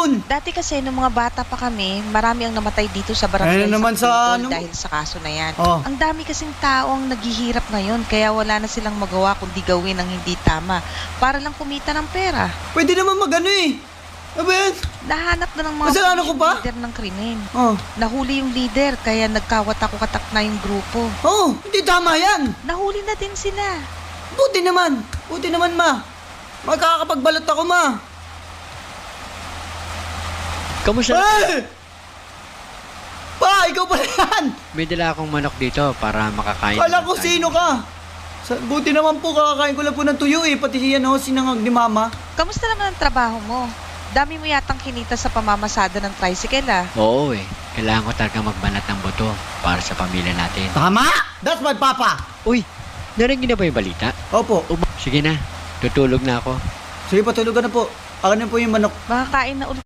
yun? Dati kasi nung mga bata pa kami, marami ang namatay dito sa barangay Ayun naman sa Bicol ano? dahil sa kaso na yan. Oh. Ang dami kasing tao ang naghihirap ngayon, kaya wala na silang magawa kundi gawin ang hindi tama para lang kumita ng pera. Pwede naman magano eh. Ano ba yan? Nahanap na ng mga Kasalanan ko ba? leader ng krimen. Oh. Nahuli yung leader, kaya nagkawatak-watak na yung grupo. Oh, hindi tama yan. Nahuli na din sila. Buti naman. Buti naman, ma. Makakapagbalot ako, ma. Kamusta? Hey! Pa, ikaw pala yan. May dala akong manok dito para makakain. Kala naman ko tayo. sino ka. Buti naman po, kakakain ko lang po ng tuyo eh. Pati yan oh, sinangag ni mama. Kamusta naman ang trabaho mo? Dami mo yatang kinita sa pamamasada ng tricycle ah. Oo eh. Kailangan ko talaga magbanat ng buto para sa pamilya natin. Tama! That's my papa. Uy, narinig na ba yung balita? Opo. Sige na, tutulog na ako. Sige, patulugan na po. Akin na po yung manok. Makakain na ulit